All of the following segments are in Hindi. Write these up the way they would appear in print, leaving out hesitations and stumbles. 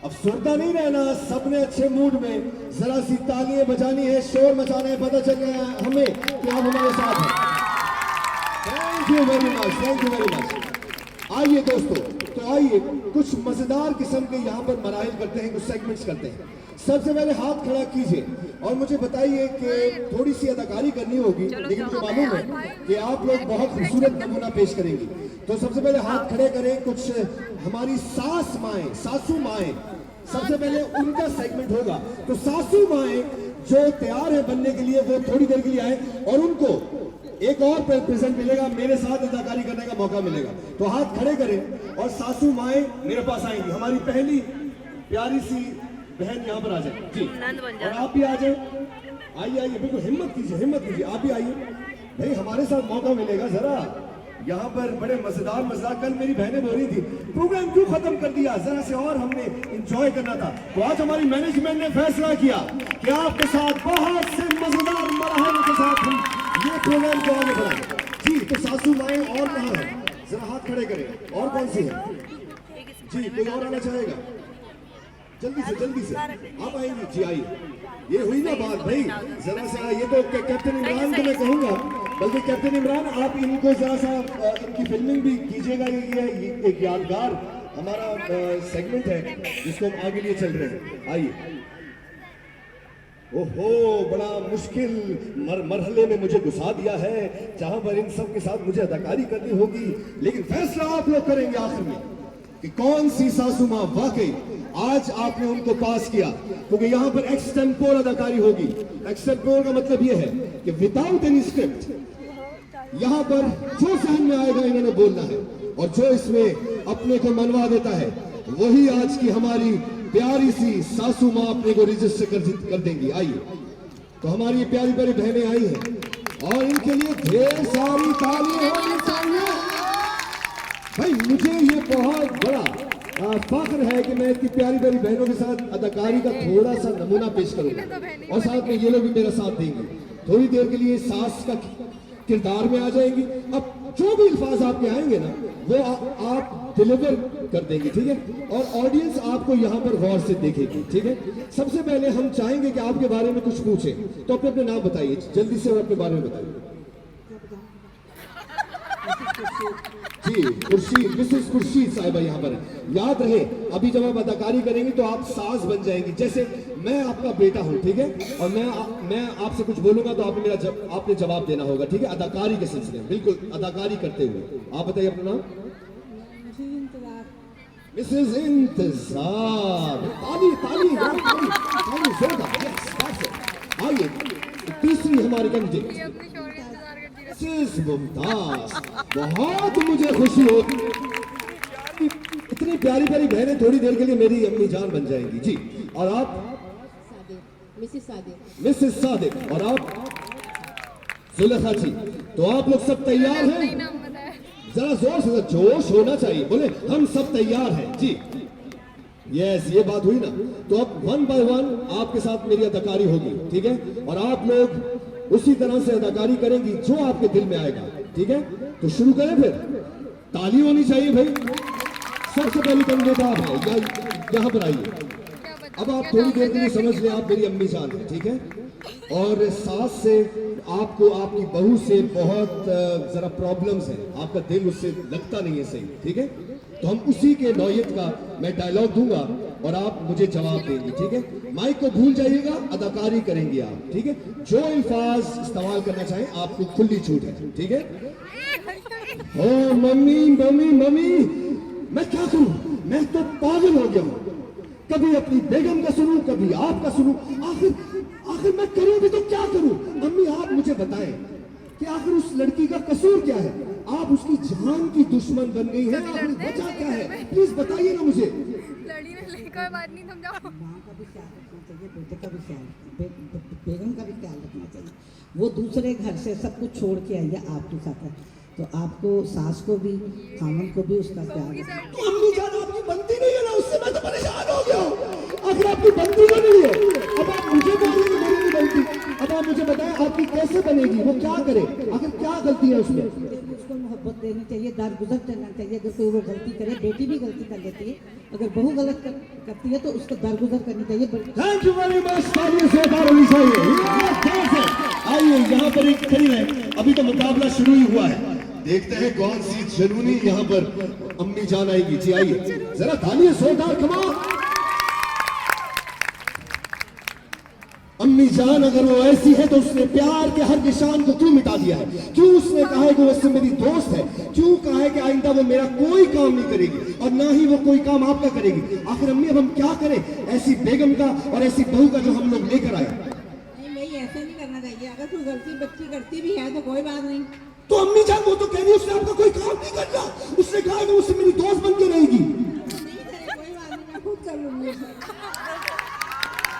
अब सुनता नहीं रहना, सबने अच्छे मूड में जरा सी तालियां बजानी है, शोर मचाना है, पता चल गया हमें कि आप हमारे साथ हैं। Thank you very much, thank you very much. आइए दोस्तों, तो आइए कुछ मजेदार किस्म के यहाँ पर मराइल करते हैं, कुछ सेगमेंट्स करते हैं। सबसे पहले हाथ खड़ा कीजिए और मुझे बताइए कि थोड़ी सी अदाकारी करनी होगी, लेकिन मुझे मालूम है कि आप लोग बहुत खूबसूरत नमूना पेश करेंगी। तो सबसे पहले हाथ खड़े करें। कुछ हमारी सास माएं, सासू माएं, सबसे पहले उनका सेगमेंट होगा। तो सासू माएं जो तैयार है बनने के लिए, वो थोड़ी देर के लिए आए और उनको एक और प्रेजेंट मिलेगा, मेरे साथ अदाकारी करने का मौका मिलेगा। तो हाथ खड़े करें और सासू माएं मेरे पास आएंगी। हमारी पहली प्यारी सी बहन यहाँ पर आ जाए जी, और आप भी आ जाए। आइए आइए, बिल्कुल हिम्मत कीजिए, हिम्मत कीजिए, आप भी आइए भाई, हमारे साथ मौका मिलेगा जरा। यहाँ पर बड़े मजेदार कल मेरी बहनें बोल रही थी प्रोग्राम क्यों खत्म कर दिया, जरा से और हमने एंजॉय करना था। तो आज हमारी मैनेजमेंट ने फैसला किया कि आपके साथ बहुत से मजेदार मरहलों के साथ हम ये प्रोग्राम को आगे बढ़ाएं जी। तो सासू माएं और कहाँ है, जरा हाथ खड़े करें। और कौन सी है जी, कोई और आना चाहेगा? जल्दी से आप आएंगे जी, आइए। ये हुई ना बात भाई, जरा सा ये तो कैप्टन इमरान को मैं कहूंगा, बल्कि कैप्टन इमरान आप इनको जरा सा इनकी फिल्मिंग भी कीजिएगा। ये एक यादगार हमारा सेगमेंट है जिसको हम आगे लिए चल रहे हैं। आइए। ओहो, बड़ा मुश्किल मरहले में मुझे घुसा दिया है, जहां पर इन सब के साथ मुझे अदाकारी करनी होगी, लेकिन फैसला आप लोग करेंगे आखिर में कि कौन सी सासू मां वाकई आज आपने उनको पास किया। क्योंकि यहाँ पर एक्सटेम्पोर अदाकारी होगी। एक्सटेम्पोर का मतलब यह है कि विदाउट एनी स्क्रिप्ट यहाँ पर जो सहन में आएगा इन्होंने बोलना है, और जो इसमें अपने को मनवा देता है वही आज की हमारी प्यारी सी सासू मां अपने को रजिस्टर कर देंगी। आइए। तो हमारी प्यारी प्यारी बहनें आई हैं और इनके लिए ढेर सारी तालियां होनी चाहिए। भाई मुझे ये बहुत बड़ा फख्र है कि मैं इतनी प्यारी प्यारी बहनों के साथ अदाकारी का थोड़ा सा नमूना पेश करूंगा, और साथ में ये लोग भी मेरा साथ देंगे। थोड़ी देर के लिए सास का किरदार में आ जाएंगी। अब जो भी अल्फाज आपके आएंगे ना, वो आप डिलीवर कर देंगे, ठीक है? और ऑडियंस आपको यहाँ पर गौर से देखेगी, ठीक है? सबसे पहले हम चाहेंगे कि आपके बारे में कुछ पूछें, तो अपने नाम बताइए जल्दी से और अपने बारे में बताइए जी। खुर्शीद, मिसेस खुर्शीद साहिबा यहाँ पर है। याद रहे, अभी जब आप अदाकारी करेंगी तो आप सास बन जाएंगी। जैसे मैं आपका बेटा हूँ, ठीक है? और मैं आपसे कुछ बोलूंगा तो आपने जवाब देना होगा, ठीक है? अदाकारी के सिलसिले में, बिल्कुल अदाकारी करते हुए। आप बताइए अपना नाम। मिसेस इंतजार। ताली ताली ताली जोरदार। आइए तीसरी हमारी कैंडिडेट मिसेस मुमताज। बहुत मुझे खुशी होगी, इतनी प्यारी प्यारी बहनें थोड़ी देर के लिए मेरी अम्मी जान बन जाएंगी जी। और आप? मिसेस सादिक। और आप? जुलेखा जी। तो आप लोग सब तैयार हैं? जरा जोर से, जोश होना चाहिए, बोले हम सब तैयार हैं जी। यस, ये बात हुई ना। तो अब 1 by 1 आपके साथ मेरी अदाकारी होगी, ठीक है? और आप लोग उसी तरह से अदाकारी करेंगी जो आपके दिल में आएगा, ठीक है? तो शुरू करें फिर। ताली होनी चाहिए भाई। सबसे पहली कैंडिडेट आप है, यहाँ पर आइए। अब आप थोड़ी देर के लिए समझ लें आप मेरी अम्मी जान है, ठीक है? और सास से आपको, आपकी बहू से बहुत जरा प्रॉब्लम्स हैं, आपका दिल उससे लगता नहीं है सही, ठीक है? तो हम उसी के नौयत का मैं डायलॉग दूंगा और आप मुझे जवाब देंगे, ठीक है? माइक को भूल जाइएगा, अदाकारी करेंगे आप, ठीक है? जो अल्फाज इस्तेमाल करना चाहें आपको खुली छूट है, ठीक है? ओ मम्मी मम्मी मम्मी, मैं क्या करूं, मैं तो पागल हो गया हूं। कभी अपनी बेगम का सुनूं, कभी आपका सुनूं, आखिर मैं करूं भी तो क्या करूं? अम्मी आप मुझे बताएं कि आखिर उस लड़की का कसूर क्या है? आप उसकी जान की दुश्मन बन गई है, आखिर वजह क्या है? प्लीज बताइए ना मुझे। कोई बात नहीं, समझाओ। माँ का भी ख्याल रखना चाहिए, बेटे का भी ख्याल, बेगम का भी ख्याल रखना चाहिए। वो दूसरे घर से सब कुछ छोड़ के आई है आपके साथ, तो आपको सास को भी खामन को भी उसका ख्याल। तो अम्मी जान आपकी बनती नहीं है ना, उससे मैं तो परेशान हो गया हूँ। आखिर आपकी बनती क्यों नहीं है? अब आप मुझे बोलिए मेरी नहीं बनती। अब आप मुझे बताएं आपकी कैसे बनेगी, वो क्या करे, आखिर क्या गलती है उसमें? उसको मोहब्बत देनी चाहिए, दरगुजर करना चाहिए। अगर कोई वो गलती करे, बेटी भी गलती कर लेती है, अगर बहू गलत करती है तो उसको दरगुजर करनी चाहिए। थैंक यू वेरी मच, तालियां जोरदार होनी चाहिए। आइए यहाँ पर एक खड़ी है, अभी तो मुकाबला शुरू ही हुआ है, देखते हैं कौन सी जनूनी यहाँ पर अम्मी जान आएगी। जी आइए, जरा तालियां जोरदार, कमाल। अम्मी जान अगर वो ऐसी है तो उसने प्यार के हर निशान को क्यों मिटा दिया है? क्यों उसने कहा है कि वो इससे मेरी दोस्त है? क्यों कहा है कि आइंदा वो मेरा कोई काम नहीं करेगी और ना ही वो कोई काम आपका करेगी? आखिर अम्मी अब हम क्या करें ऐसी बेगम का और ऐसी बहू का जो हम लोग लेकर आए? नहीं भाई, ऐसे नहीं करना चाहिए। अगर कोई गलती बच्ची करती भी है तो कोई बात नहीं। तो अम्मी जान वो तो कह रही है उसने आपका कोई काम नहीं करना, उसने कहा कि उससे मेरी दोस्त बन के रहेगी। नहीं करे, कोई बात नहीं, मैं खुद कर लूंगी।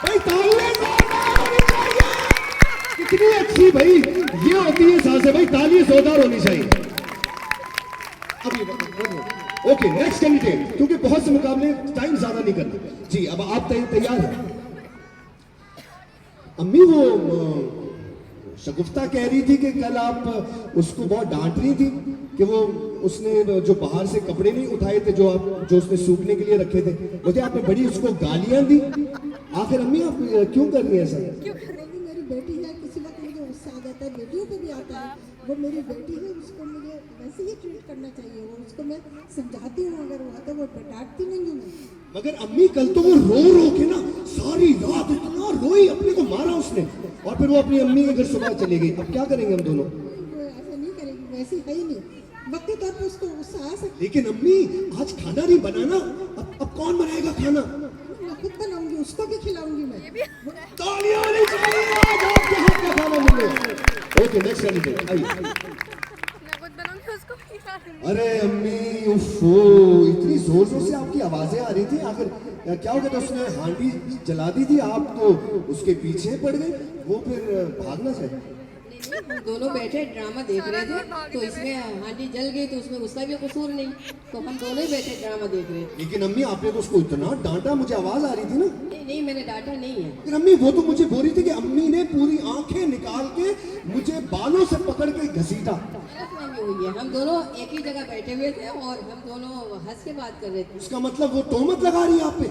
भाई तालियां जोरदार होनी चाहिए। कितनी अच्छी भाई ये होती है सासे भाई, तालियां जोरदार होनी चाहिए। अभी ओके, नेक्स्ट कैंडिडेट, क्योंकि बहुत से मुकाबले टाइम ज्यादा नहीं करते। जी अब आप तैयार हैं? अम्मी वो शगुफ्ता कह रही थी कि कल आप उसको बहुत डांट रही थी कि वो उसने जो बाहर से कपड़े नहीं उठाए थे जो उसने सूखने के लिए रखे थे, बोलते आपने बड़ी उसको गालियां दी। आखिर अम्मी आप क्यों कर रही है ऐसा? क्योंकि मेरी बेटी है, किसी वक्त मुझे गुस्सा आ जाता है, बेटियों पे भी आता है। वो मेरी बेटी है, उसको मुझे वैसे ही ट्रीट करना चाहिए। वो उसको मैं समझाती हूँ, अगर वो आता है वो डांटती नहीं हूँ मैं। मगर अम्मी कल तो वो रो के ना सारी रात इतना रोई, अपने को मारा उसने, और फिर वो अपनी अम्मी के घर सुबह चली गई। अब क्या करेंगे हम दोनों? वो ऐसा नहीं करेगी, वैसी है ही नहीं। वक्त तौर पर उसको गुस्सा आ सकता लेकिन अम्मी आज खाना नहीं बनाना, अब कौन बनाएगा खाना? है, मैं खुद बनाऊंगी, उसको भी खिलाऊंगी मैं। तालियां होनी चाहिए, आज आपके हाथ का खाना मिलेगा। ओके नेक्स्ट कैंडिडेट आइए। मैं खुद बनाऊंगी, उसको खिला दूंगी। अरे अम्मी उफ़ो, इतनी जोर जोर से आपकी आवाजें आ रही थी, आखिर क्या हो गया? तो उसने हांडी जला दी थी, आप तो उसके पीछे पड़ गए, वो फिर भागना चाहिए। हम दोनों बैठे ड्रामा देख रहे थे, तो इसमें हांडी जल गई तो उसमें उसका भी कसूर नहीं, तो हम दोनों ही बैठे ड्रामा देख रहे थे। लेकिन अम्मी आपने तो उसको इतना डांटा, मुझे आवाज आ रही थी ना। नहीं नहीं, मैंने डांटा नहीं है। लेकिन अम्मी वो तो मुझे बोल रही थी कि अम्मी ने पूरी आंखें निकाल के मुझे बालों से पकड़ के घसीटा। गलतफहमी हुई है, हम दोनों एक ही जगह बैठे हुए थे और हम दोनों हंस के बात कर रहे थे। उसका मतलब वो तोहमत लगा रही है आप पे?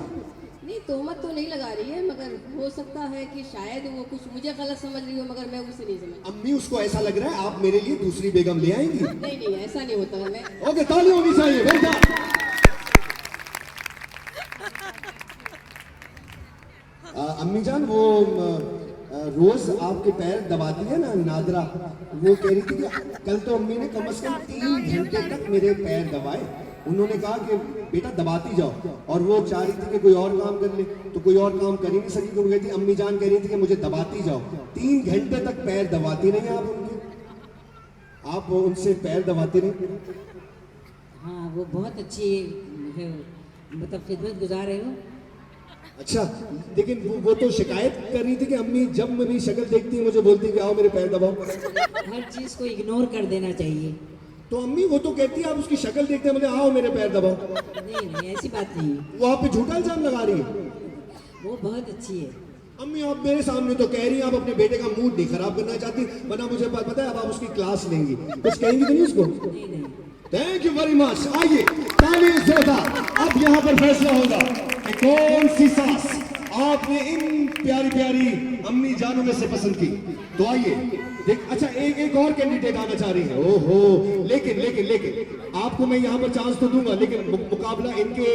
नहीं, तोहमत तो नहीं लगा रही है, मगर हो सकता है कि शायद वो कुछ मुझे गलत समझ रही हो, मगर मैं उसे नहीं समझ। अम्मी उसको ऐसा लग रहा है आप मेरे लिए दूसरी बेगम ले आएंगी। नहीं नहीं, ऐसा नहीं होता है। मैं ओके, ताली होनी चाहिए बेटा। अम्मी जान वो रोज आपके पैर दबाती है ना नादरा, वो कह रही थी कि कल तो अम्मी ने कम से कम 3 घंटे तक मेरे पैर दबाए। उन्होंने कहा कि बेटा दबाती जाओ, और वो चाह रही थी कि कोई और काम कर ले, तो कोई और काम कर ही नहीं सकी, क्योंकि कहती अम्मी जान कह रही थी कि मुझे दबाती जाओ। 3 घंटे तक पैर दबाती नहीं आप उनके, आप उनसे पैर दबाती नहीं? हाँ, वो बहुत अच्छी है, मतलब खिदमत गुजार रहे हो। अच्छा, लेकिन वो तो शिकायत कर रही थी कि अम्मी जब मेरी शक्ल देखती है मुझे बोलती है कि आओ मेरे पैर दबाओ। हर चीज़ को इग्नोर कर देना चाहिए। तो अम्मी वो तो कहती है आप उसकी शक्ल देखते हैं मुझे आओ मेरे पैर दबाओ। नहीं नहीं, ऐसी बात नहीं है, वो आप पे झूठा इल्जाम लगा रही है। वो बहुत अच्छी है। अम्मी आप मेरे सामने तो कह रही हैं आप अपने बेटे का मूड नहीं खराब करना चाहती, वरना मुझे पता है अब आप उसकी क्लास लेंगी, कुछ कहेंगी तो नहीं उसको? नहीं नहीं, थैंक यू वेरी मच। आइए ताली जोरदार। अब यहाँ पर फैसला होगा कि कौन सी सास आपने इन प्यारी प्यारी अम्मी जानों में से पसंद की। तो आइए देख, अच्छा एक और कैंडिडेट आना चाह रही है। ओहो, लेकिन लेकिन लेकिन आपको मैं यहाँ पर चांस तो दूंगा, लेकिन मुकाबला इनके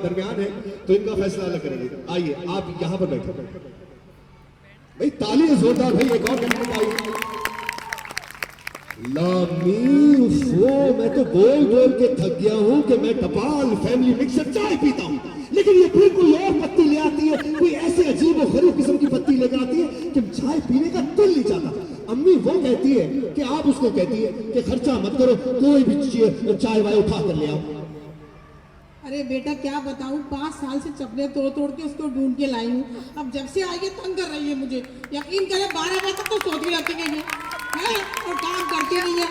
दरमियान है तो इनका फैसला अलग करेंगे। आइए आप यहाँ पर बैठो भाई, ताली जोरदार भाई। एक और कैंडिडेट आइए। मैं तो बोल बोल के थक गया हूँ कि मैं टपाल फैमिली मिक्सर चाय पीता हूँ, लेकिन ये फिर कोई और पत्ती ले आती है, कोई ऐसे अजीब और गरीब किस्म की पत्ती लेकर आती है कि चाय पीने का दिल नहीं चाहता। अम्मी वो कहती है कि आप उसको कहती है कि खर्चा मत करो, कोई भी चाय वाय उठा कर ले आओ। अरे बेटा क्या बताऊँ, 5 साल से चपले तोड़ तोड़ के उसको ढूंढ के लाई हूँ। अब जब से आई है तंग कर रही है मुझे। यकीन करें 12 बजे तक तो सोती रहती है और काम करती नहीं है।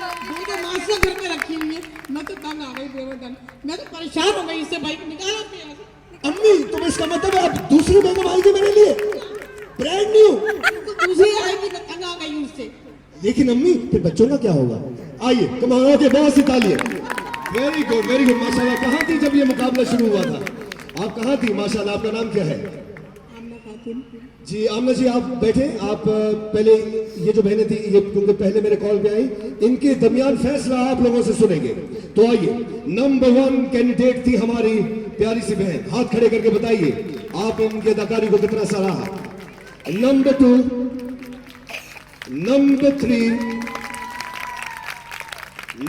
2 मासियाँ घर पे रखी हुई है। मैं तो तंग आ गई बेवजह, मैं तो परेशान हो गई इससे। भाई निकालो अपने यहाँ से। अम्मी तुम इसका मतलब है अब दूसरी बेगम आएगी मेरे लिए ब्रांड न्यू? तो दूसरी आएगी, मैं तंग आ गई उससे। लेकिन अम्मी फिर बच्चों का क्या होगा? आइए कम ऑन, ओके, बहुत सी तालियां। वेरी गुड माशाल्लाह। कहाँ थी जब ये मुकाबला शुरू हुआ था? आप कहाँ थी? माशाल्लाह। आपका नाम क्या है? आमना खातून। जी आमना जी, आप बैठे। आप पहले ये जो बहनें थी, ये क्योंकि पहले मेरे कॉल पे आई, इनके दरमियान फैसला आप लोगों से सुनेंगे। तो आइए, नंबर 1 कैंडिडेट थी हमारी प्यारी सी बहन। हाथ खड़े करके बताइए आप इनकी अदाकारी को कितना सराहा। Number 2, number 3,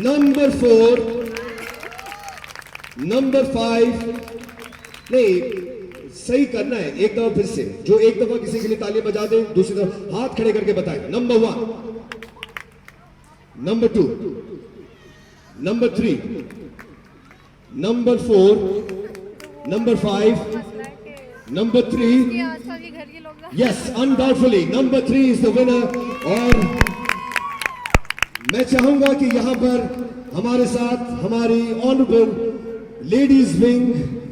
number 4, number 5। नहीं, सही करना है एक दफा फिर से। जो एक दफा किसी के लिए तालियां बजा दे, दूसरी तरफ हाथ खड़े करके बताएं। Number 1, number 2, number 3, number 4, number 5, number 3। ये आस्था के घर के लोग yes, undoubtedly number 3 is the winner. और मैं चाहूंगा कि यहां पर हमारे साथ हमारी ऑनरेबल लेडीज विंग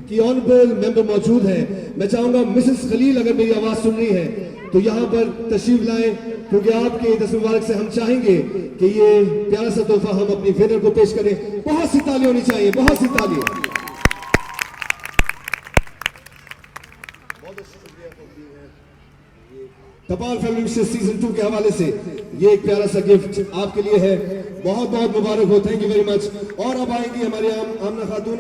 की ऑनरेबल मेंबर मौजूद हैं। मैं चाहूंगा मिसेस खलील, अगर मेरी आवाज सुन रही है तो यहां पर तशरीफ लाएं, क्योंकि आपके 10 मुबारक से हम चाहेंगे कि ये प्यारा सा तोहफा हम अपनी विनर को पेश करें। बहुत सी तालियां होनी चाहिए, बहुत सी तालियां। कपाल फैमिली सीजन 2 के हवाले से ये एक प्यारा सा गिफ्ट आपके लिए है। बहुत बहुत मुबारक हो, थैंक यू वेरी मच। और अब आएंगी हमारे आमना खातून।